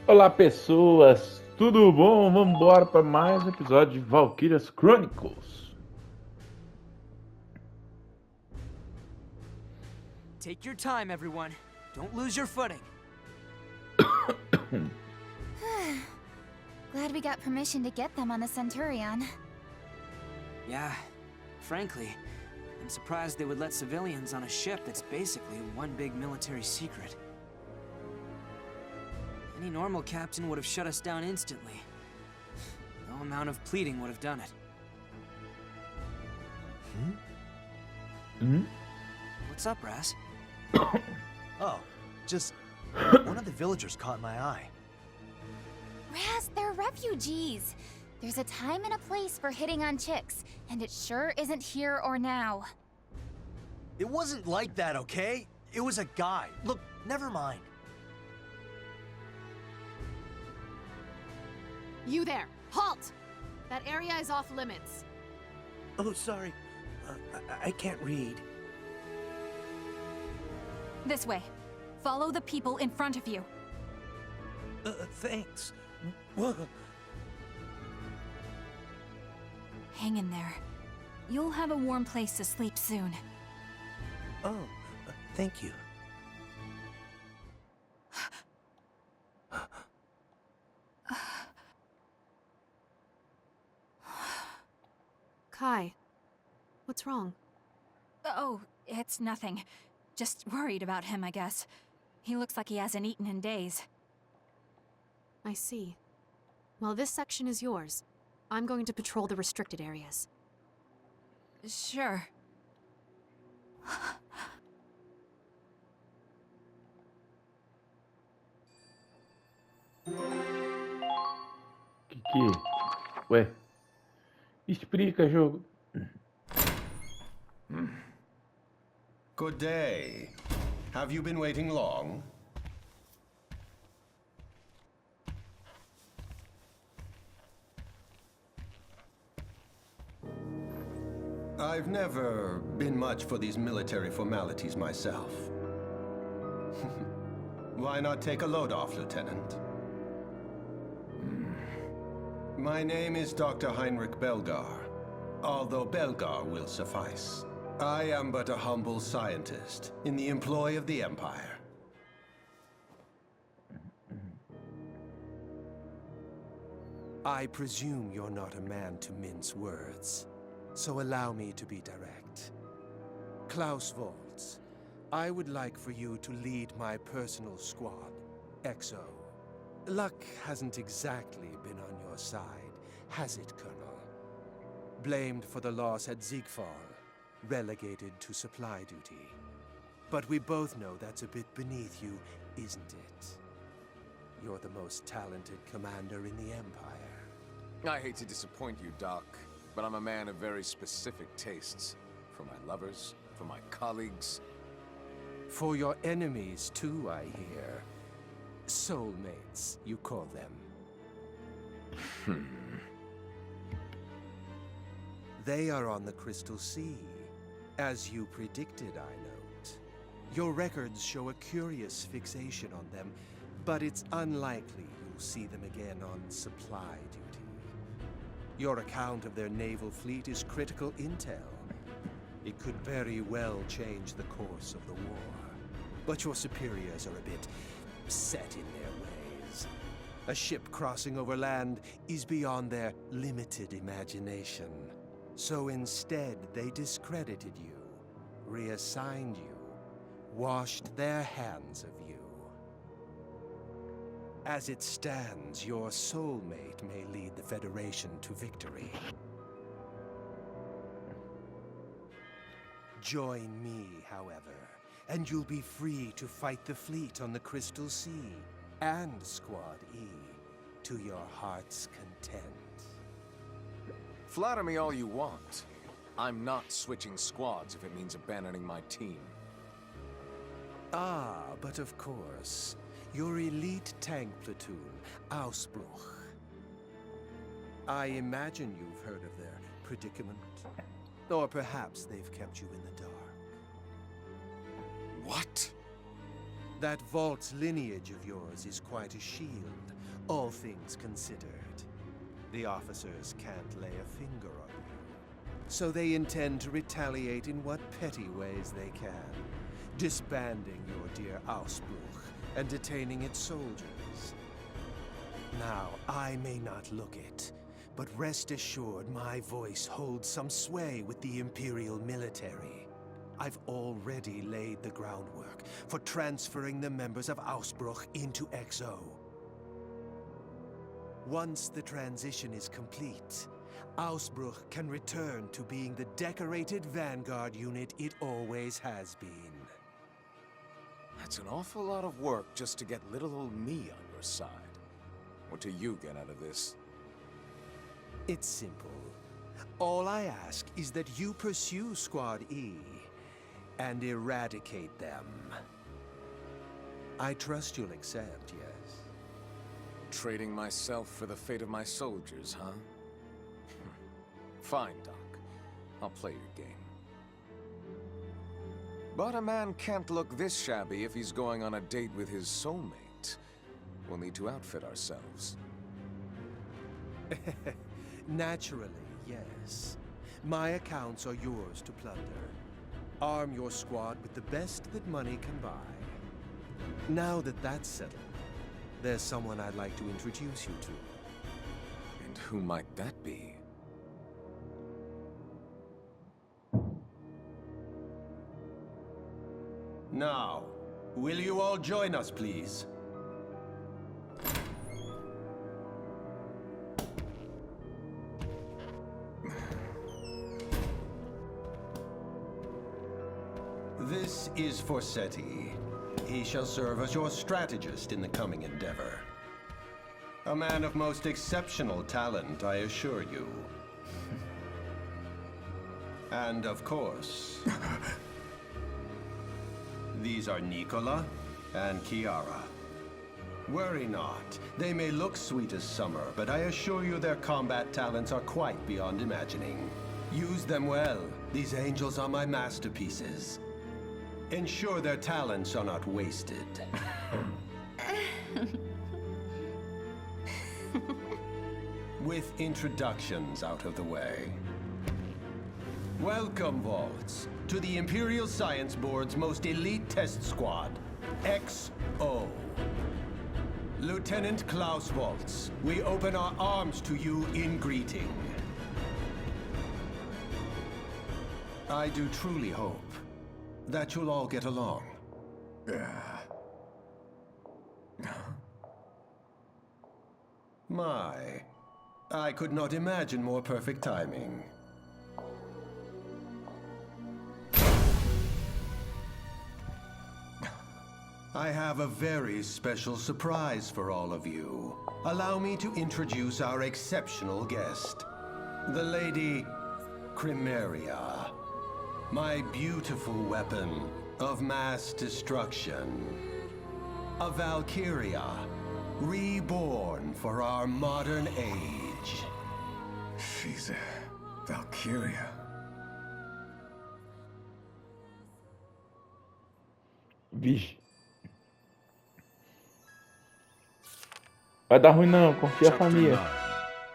Olá pessoas, tudo bom? Vamos embora para mais um episódio de Valkyria Chronicles. Take your time, everyone. Don't lose your footing. Glad we got permission to get them on the Centurion. Yeah, frankly, I'm surprised they would let civilians on a ship that's basically one big military secret. Any normal captain would have shut us down instantly. No amount of pleading would have done it. What's up, Raz? Oh, just one of the villagers caught my eye. Raz, they're refugees. There's a time and a place for hitting on chicks, and it sure isn't here or now. It wasn't like that, okay? It was a guy. Look, never mind. You there! Halt! That area is off limits. Oh, sorry. I can't read. This way. Follow the people in front of you. Thanks. Hang in there. You'll have a warm place to sleep soon. Oh, thank you. Kai, what's wrong? Oh, it's nothing. Just worried about him, I guess. He looks like he hasn't eaten in days. I see. Well, this section is yours. I'm going to patrol the restricted areas. Sure. Que? Ué? Explica, jogo. Good day. Have you been waiting long? I've never been much for these military formalities myself. Why not take a load off, Lieutenant? My name is Dr. Heinrich Belgar, although Belgar will suffice. I am but a humble scientist in the employ of the Empire. I presume you're not a man to mince words, so allow me to be direct. Klaus Volz, I would like for you to lead my personal squad, EXO. Luck hasn't exactly been on your side, has it, Colonel? Blamed for the loss at Ziegfall, relegated to supply duty. But we both know that's a bit beneath you, isn't it? You're the most talented commander in the Empire. I hate to disappoint you, Doc, but I'm a man of very specific tastes. For my lovers, for my colleagues. For your enemies, too, I hear. Soulmates, you call them. They are on the Crystal Sea, as you predicted, I note. Your records show a curious fixation on them, but it's unlikely you'll see them again on supply duty. Your account of their naval fleet is critical intel. It could very well change the course of the war. But your superiors are a bit set in their ways. A ship crossing over land is beyond their limited imagination. So instead, they discredited you, reassigned you, washed their hands of you. As it stands, your soulmate may lead the Federation to victory. Join me, however, and you'll be free to fight the fleet on the Crystal Sea and Squad E to your heart's content. Flatter me all you want. I'm not switching squads if it means abandoning my team. Ah, but of course, your elite tank platoon, Ausbruch. I imagine you've heard of their predicament. Or perhaps they've kept you in the dark. What? That Volz lineage of yours is quite a shield, All things considered, the officers can't lay a finger on you. So they intend to retaliate in what petty ways they can, disbanding your dear Ausbruch and detaining its soldiers. Now, I may not look it, but rest assured my voice holds some sway with the Imperial military. I've already laid the groundwork for transferring the members of Ausbruch into XO. Once the transition is complete, Ausbruch can return to being the decorated vanguard unit it always has been. That's an awful lot of work just to get little old me on your side. What do you get out of this? It's simple. All I ask is that you pursue Squad E and eradicate them. I trust you'll accept, yes? Trading myself for the fate of my soldiers, huh? Fine, Doc. I'll play your game. But a man can't look this shabby if he's going on a date with his soulmate. We'll need to outfit ourselves. Naturally, yes. My accounts are yours to plunder. Arm your squad with the best that money can buy. Now that that's settled, there's someone I'd like to introduce you to. And who might that be? Now, will you all join us, please? This is for Seti. He shall serve as your strategist in the coming endeavor. A man of most exceptional talent, I assure you. And of course, these are Nicola and Chiara. Worry not. They may look sweet as summer, but I assure you their combat talents are quite beyond imagining. Use them well. These angels are my masterpieces. Ensure their talents are not wasted. With introductions out of the way. Welcome, Vaults, to the Imperial Science Board's most elite test squad, XO. Lieutenant Klaus Waltz, we open our arms to you in greeting. I do truly hope that you'll all get along. My, I could not imagine more perfect timing. I have a very special surprise for all of you. Allow me to introduce our exceptional guest, the Lady Crimeria, my beautiful weapon of mass destruction. A Valkyria, reborn for our modern age. She's a Valkyria. Vixe. Vai dar ruim não, confia a família.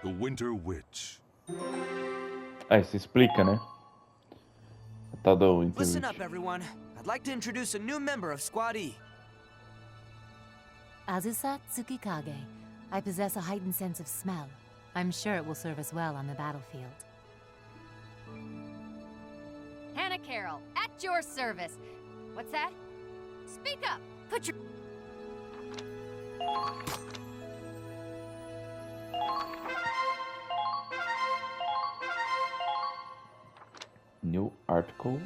The Winter Witch. Aí se explica, né? A tal da Winter Listen Witch. up, everyone. I'd like to introduce a new member of Squad E. Azusa Tsukikage. I possess a heightened sense of smell. I'm sure it will serve us well on the battlefield. Hannah Carroll, at your service. What's that? Speak up. Put your... New article.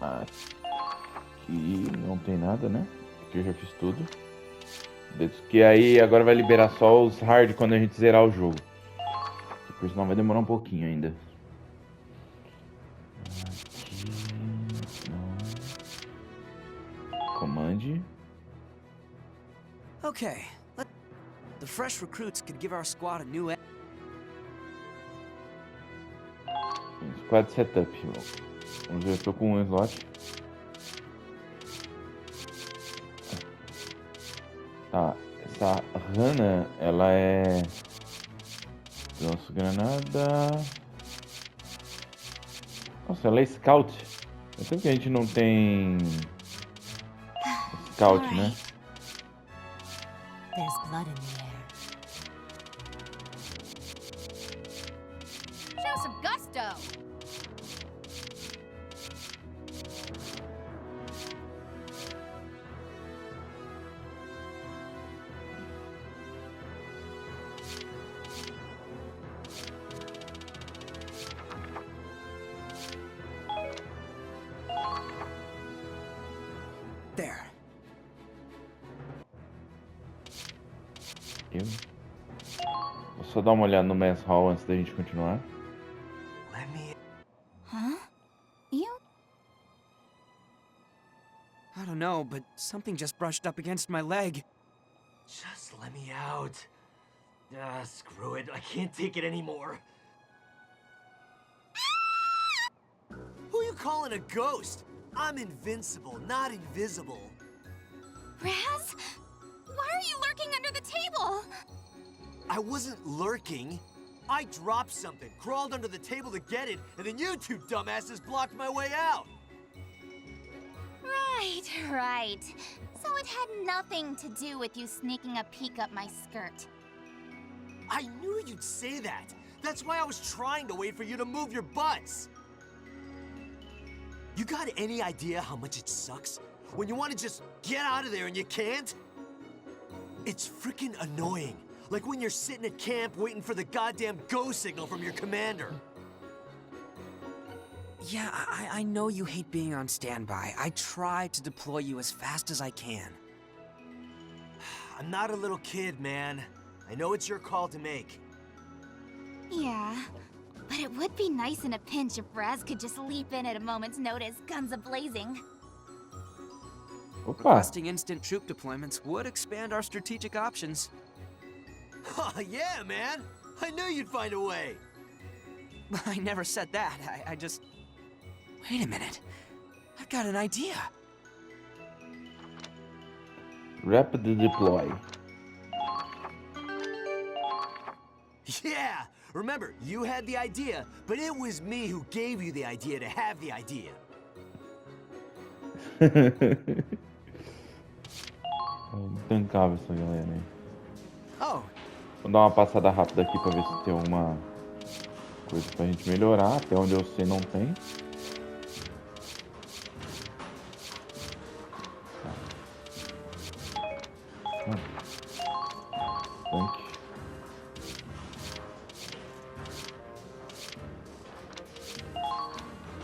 Aqui não tem nada, né? Aqui eu já fiz tudo. Que aí agora vai liberar só os hard quando a gente zerar o jogo. Por isso não vai demorar um pouquinho ainda. Command. Okay, the fresh recruits could give our squad a new quad setup. Vamos ver, eu tô com um slot. Tá, essa Hannah, ela é... Lanço granada... Nossa, ela é scout. É tanto que a gente não tem... Scout, né? There's blood in the air. Show some gusto! There. Vou só dar uma olhada no mess hall antes da gente continuar. Let me... Huh? You? I don't know, but something just brushed up against my leg. Just let me out. Screw it. I can't take it anymore. Who are you calling a ghost? I'm invincible, not invisible. Raz? Why are you lurking under the table? I wasn't lurking. I dropped something, crawled under the table to get it, and then you two dumbasses blocked my way out. Right. So it had nothing to do with you sneaking a peek up my skirt. I knew you'd say that. That's why I was trying to wait for you to move your butts. You got any idea how much it sucks when you want to just get out of there and you can't? It's freaking annoying. Like when you're sitting at camp waiting for the goddamn go signal from your commander. Yeah, I know you hate being on standby. I try to deploy you as fast as I can. I'm not a little kid, man. I know it's your call to make. Yeah, but it would be nice in a pinch if Raz could just leap in at a moment's notice, guns a-blazing. Opa! Requesting instant troop deployments would expand our strategic options. Oh, yeah, man. I knew you'd find a way. I never said that. I just... Wait a minute. I've got an idea. Rapid deploy. Yeah! Remember, you had the idea, but it was me who gave you the idea to have the idea. Intancável essa galera aí. Oh, Vou dar uma passada rápida aqui pra ver se tem alguma coisa pra gente melhorar. Até onde eu sei não tem. Tanque.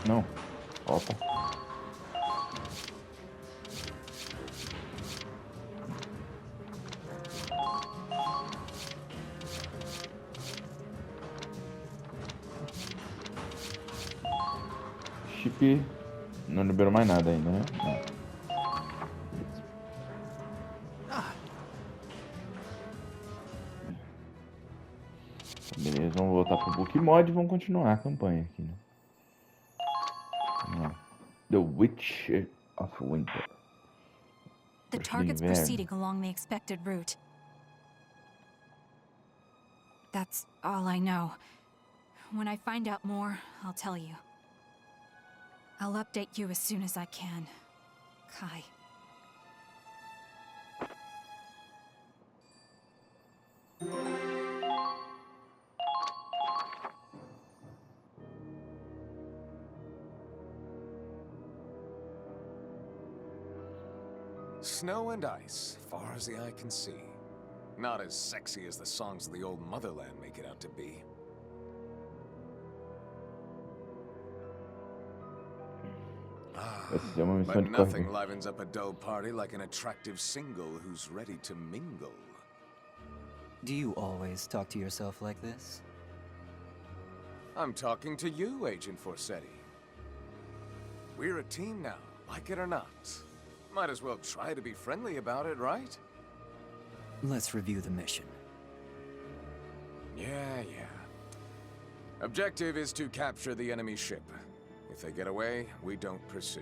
Não. Opa. Chip não liberou mais nada ainda, né? Não. Beleza, vamos voltar pro Book Mod e vamos continuar a campanha aqui, né? Vamos lá. The Witch of Winter. The target's proceeding along the expected route. That's all I know. When I find out more, I'll tell you. I'll update you as soon as I can. Kai. Snow and ice, far as the eye can see. Not as sexy as the songs of the old motherland make it out to be. But nothing livens up a dull party like an attractive single who's ready to mingle. Do you always talk to yourself like this? I'm talking to you, Agent Forsetti. We're a team now, like it or not. Might as well try to be friendly about it, right? Let's review the mission. Yeah. Objective is to capture the enemy ship. If they get away, we don't pursue.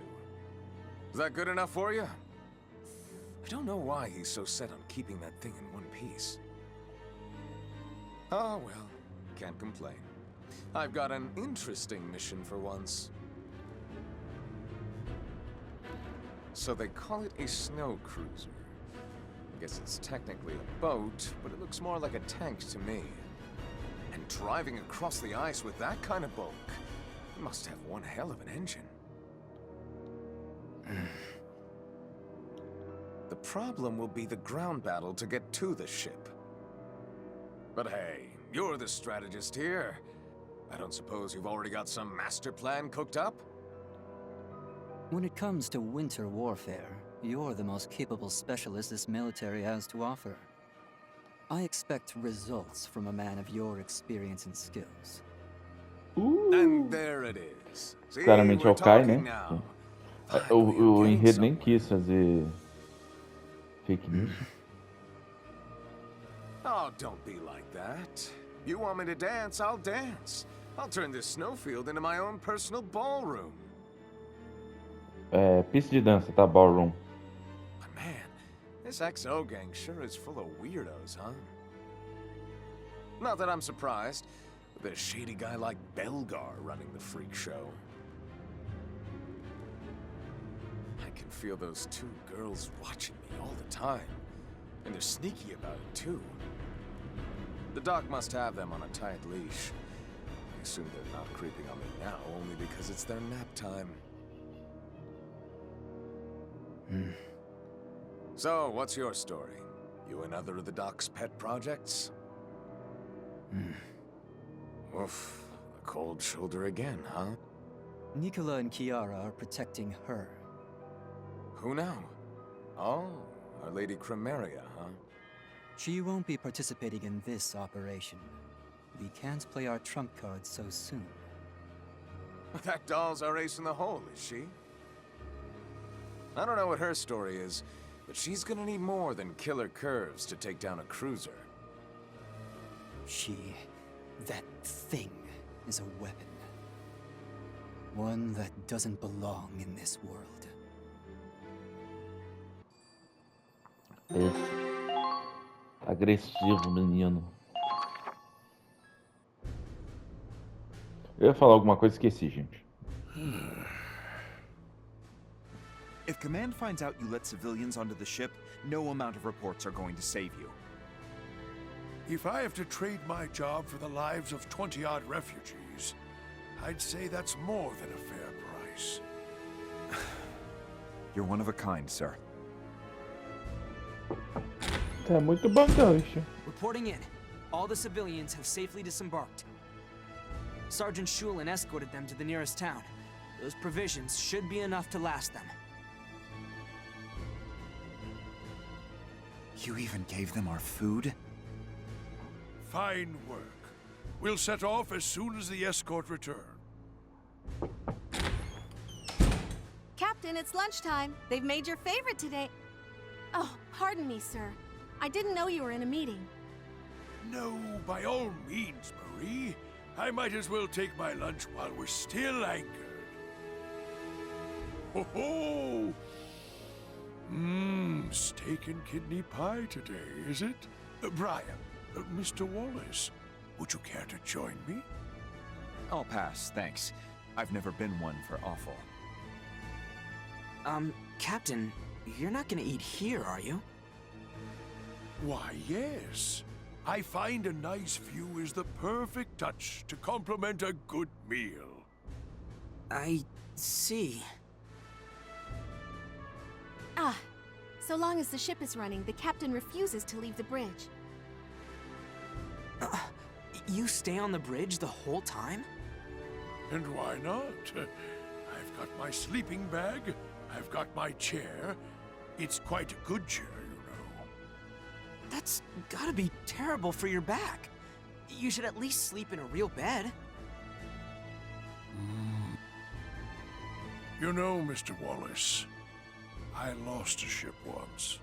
Is that good enough for you? I don't know why he's so set on keeping that thing in one piece. Oh well, can't complain. I've got an interesting mission for once. So they call it a snow cruiser. I guess it's technically a boat, but it looks more like a tank to me. And driving across the ice with that kind of bulk, it must have one hell of an engine. The problem will be the ground battle to get to the ship. But hey, you're the strategist here. I don't suppose you've already got some master plan cooked up? When it comes to winter warfare, you're the most capable specialist this military has to offer. I expect results from a man of your experience and skills. And there it is. See, Claramente é we're o Kai, talking né? now. O enredo nem quis fazer fake news. Oh, don't be like that. You want me to dance, I'll dance. I'll turn this snowfield into my own personal ballroom. É, pista de dança, tá? Ballroom. But man, this XO gang sure is full of weirdos, huh? Not that I'm surprised, with a shady guy like Belgar running the freak show. I can feel those two girls watching me all the time, and they're sneaky about it too. The doc must have them on a tight leash. I assume they're not creeping on me now only because it's their nap time. So, what's your story? You another of the doc's pet projects? Oof, a cold shoulder again, huh? Nicola and Kiara are protecting her. Who now? Oh, Our Lady Chromaria, huh? She won't be participating in this operation. We can't play our trump cards so soon. That doll's our ace in the hole, is she? I don't know what her story is, but she's gonna need more than killer curves to take down a cruiser. That thing, is a weapon. One that doesn't belong in this world. Agressivo, menino. Eu ia falar alguma coisa e esqueci, gente. If Command finds out you let civilians onto the ship, no amount of reports are going to save you. If I have to trade my job for the lives of 20-odd refugees, I'd say that's more than a fair price. You're one of a kind, sir. Tá muito bom, gancho. Reporting in. All the civilians have safely disembarked. Sergeant Shulin escorted them to the nearest town. Those provisions should be enough to last them. You even gave them our food? Fine work. We'll set off as soon as the escort return. Captain, it's lunchtime. They've made your favorite today. Oh, pardon me, sir. I didn't know you were in a meeting. No, by all means, Marie. I might as well take my lunch while we're still anchored. Ho ho! Steak and kidney pie today, is it? Brian, Mr. Wallace, would you care to join me? I'll pass, thanks. I've never been one for offal. Captain, you're not gonna eat here, are you? Why, yes. I find a nice view is the perfect touch to complement a good meal. I see. Ah, so long as the ship is running, the captain refuses to leave the bridge. You stay on the bridge the whole time? And why not? I've got my sleeping bag, I've got my chair. It's quite a good chair, you know. That's gotta be terrible for your back. You should at least sleep in a real bed. You know, Mr. Wallace, I lost a ship once.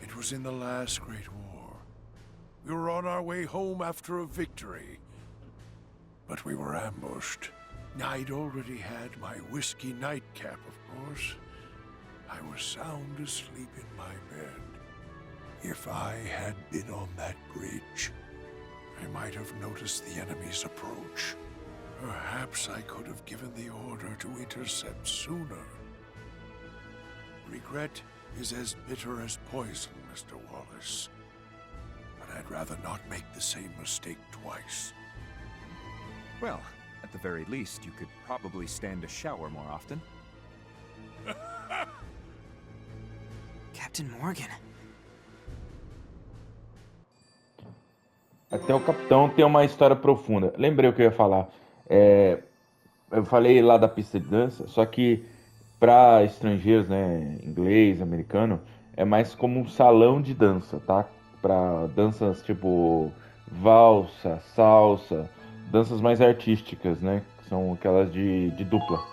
It was in the last Great War. We were on our way home after a victory. But we were ambushed. I'd already had my whiskey nightcap, of course. I was sound asleep in my bed. If I had been on that bridge, I might have noticed the enemy's approach. Perhaps I could have given the order to intercept sooner. Regret is as bitter as poison, Mr. Wallace. But I'd rather not make the same mistake twice. Well, at the very least, you could probably stand a shower more often. Captain Morgan. Até o capitão tem uma história profunda. Lembrei o que eu ia falar. Eu falei lá da pista de dança, só que para estrangeiros, né, inglês, americano, é mais como um salão de dança, tá? Para danças tipo valsa, salsa, danças mais artísticas, né? Que são aquelas de dupla.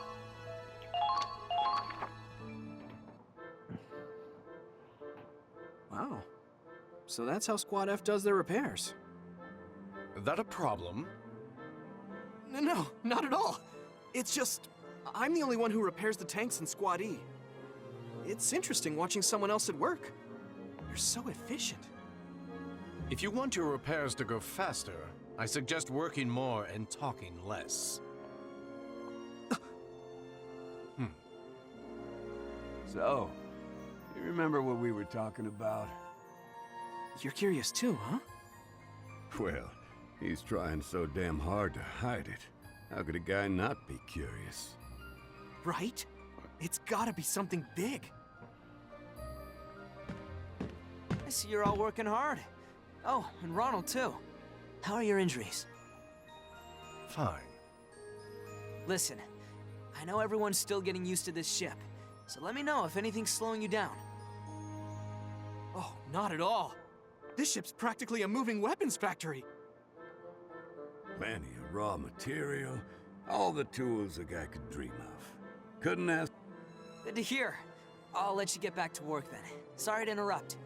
Wow. So that's how Squad F does their repairs. That a problem? No, not at all. It's just, I'm the only one who repairs the tanks in Squad E. It's interesting watching someone else at work. They're so efficient. If you want your repairs to go faster, I suggest working more and talking less. So, you remember what we were talking about? You're curious too, huh? Well, he's trying so damn hard to hide it. How could a guy not be curious? Right? It's gotta be something big. I see you're all working hard. Oh, and Ronald too. How are your injuries? Fine. Listen, I know everyone's still getting used to this ship, so let me know if anything's slowing you down. Oh, not at all. This ship's practically a moving weapons factory. Plenty of raw material, all the tools a guy could dream of. Couldn't ask. Good to hear. I'll let you get back to work then. Sorry to interrupt.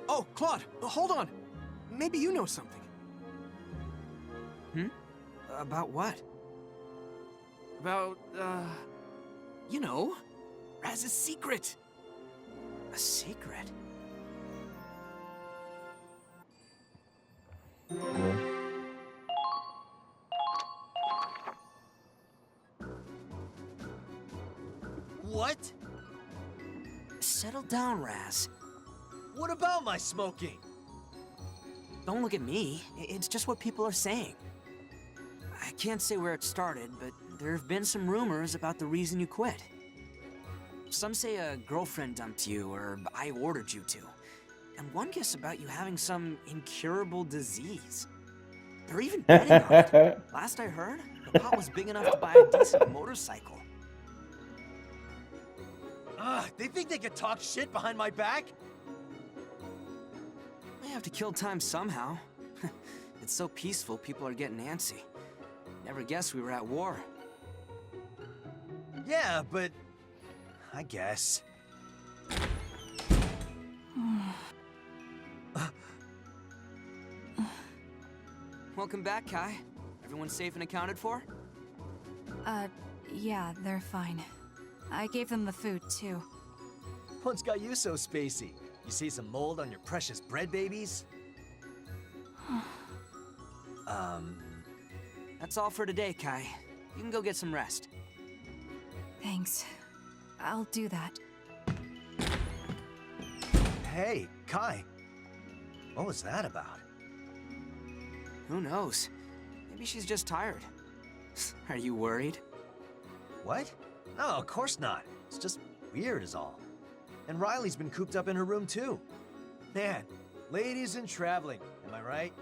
Oh, Claude, hold on. Maybe you know something. About what? About, you know, Raz's secret. A secret? What? Settle down, Raz. What about my smoking? Don't look at me. It's just what people are saying. I can't say where it started, but there have been some rumors about the reason you quit. Some say a girlfriend dumped you, or I ordered you to. And one guess about you having some incurable disease. They're even betting on it. Last I heard, the pot was big enough to buy a decent motorcycle. They think they can talk shit behind my back? We have to kill time somehow. It's so peaceful, people are getting antsy. Never guessed we were at war. Yeah, but I guess. Welcome back, Kai. Everyone safe and accounted for? Yeah, they're fine. I gave them the food, too. What's got you so spacey? You see some mold on your precious bread babies? That's all for today, Kai. You can go get some rest. Thanks. I'll do that. Hey, Kai. What was that about? Who knows? Maybe she's just tired. Are you worried? What? No, of course not. It's just weird is all. And Riley's been cooped up in her room too. Man, ladies and traveling, am I right?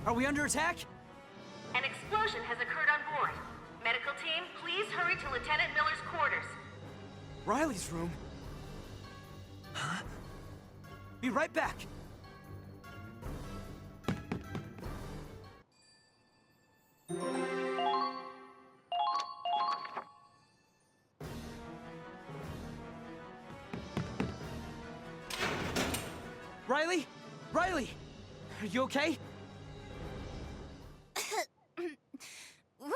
Are we under attack? An explosion has occurred on board. Medical team, please hurry to Lieutenant Miller's quarters. Riley's room? Huh? Be right back. Riley? Riley! Are you okay? Woo!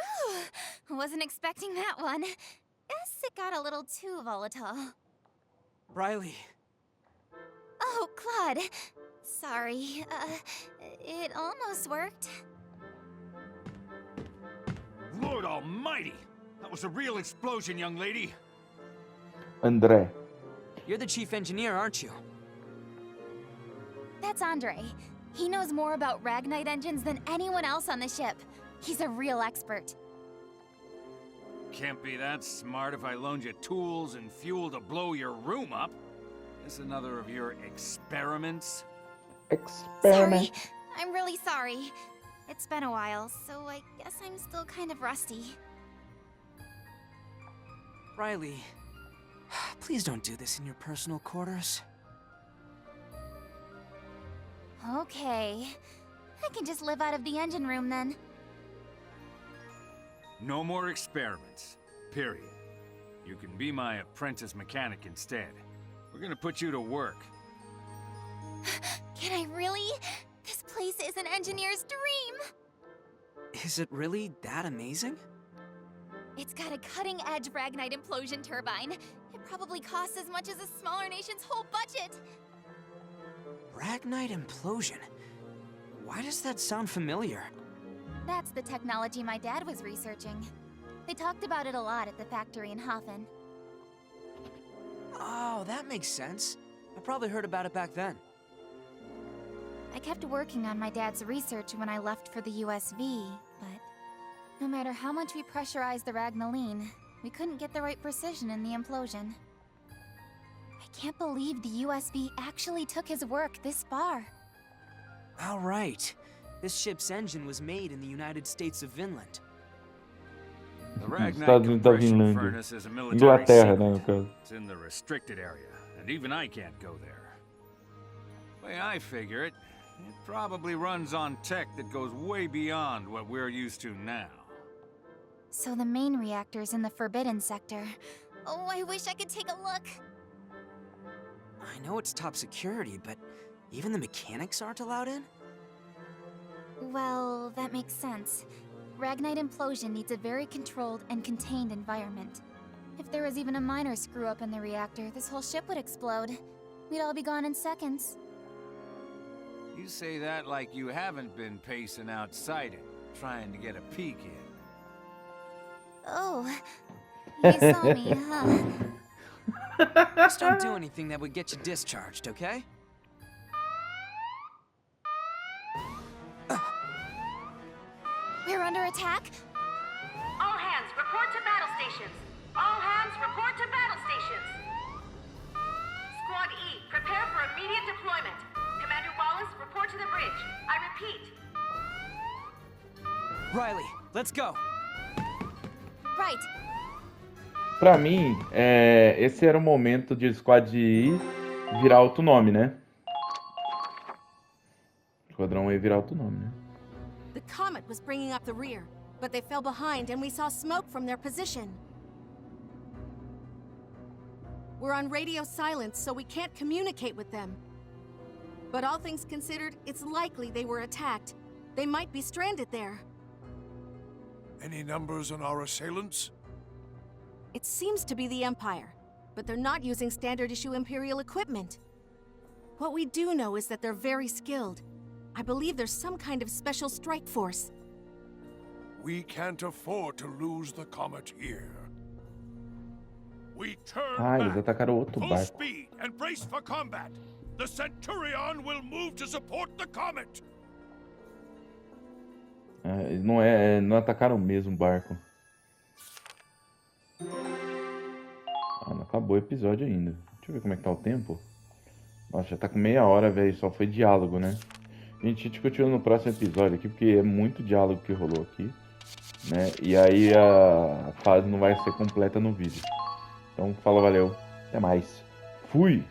Wasn't expecting that one. Guess it got a little too volatile. Riley. Oh, Claude. Sorry. It almost worked. Lord almighty! That was a real explosion, young lady. André. You're the chief engineer, aren't you? That's Andre. He knows more about Ragnite engines than anyone else on the ship. He's a real expert. Can't be that smart if I loaned you tools and fuel to blow your room up. This another of your experiments? Sorry. I'm really sorry. It's been a while, so I guess I'm still kind of rusty. Riley, please don't do this in your personal quarters. Okay. I can just live out of the engine room then. No more experiments. Period. You can be my apprentice mechanic instead. We're gonna put you to work. Can I really? This place is an engineer's dream! Is it really that amazing? It's got a cutting-edge Ragnite implosion turbine. It probably costs as much as a smaller nation's whole budget. Ragnite implosion? Why does that sound familiar? That's the technology my dad was researching. They talked about it a lot at the factory in Hafen. Oh, that makes sense. I probably heard about it back then. I kept working on my dad's research when I left for the USV, but no matter how much we pressurized the Ragnaline, we couldn't get the right precision in the implosion. I can't believe the USV actually took his work this far. All right. This ship's engine was made in the United States of Vinland. The Ragnite Estados Unidos da compression Finlândia. furnace is a military Inglaterra, né, no secret. caso. It's in the restricted area, and even I can't go there. The way I figure it, it probably runs on tech that goes way beyond what we're used to now. So the main reactor's in the Forbidden Sector. Oh, I wish I could take a look. I know it's top security, but even the mechanics aren't allowed in? Well, that makes sense. Ragnite implosion needs a very controlled and contained environment. If there was even a minor screw-up in the reactor, this whole ship would explode. We'd all be gone in seconds. You say that like you haven't been pacing outside it, trying to get a peek in. Oh, you saw me, huh? Just don't do anything that would get you discharged, okay? We're under attack? All hands, report to battle stations. All hands, report to battle stations. Squad E, prepare for immediate deployment. Commander Wallace, report to the bridge. I repeat. Riley, let's go. Right. Pra mim, esse era o momento de Squad I virar outro nome, né? Esquadrão E virar outro nome, né? The Comet was bringing up the rear, but they fell behind and we saw smoke from their position. We're on radio silence, so we can't communicate with them. But all things considered, it's likely they were attacked. They might be stranded there. Any numbers on our assailants? It seems to be the Empire, but they're not using standard-issue Imperial equipment. What we do know is that they're very skilled. I believe there's some kind of special strike force. We can't afford to lose the Comet here. We turn eles back. atacaram outro Full barco. speed and brace for combat. The Centurion will move to support the Comet. Eles não atacaram o mesmo barco. Não acabou o episódio ainda. Deixa eu ver como é que tá o tempo. Nossa, já tá com meia hora, velho. Só foi diálogo, né? A gente continua no próximo episódio aqui, porque é muito diálogo que rolou aqui, né? E aí a fase não vai ser completa no vídeo. Então, fala, valeu. Até mais. Fui!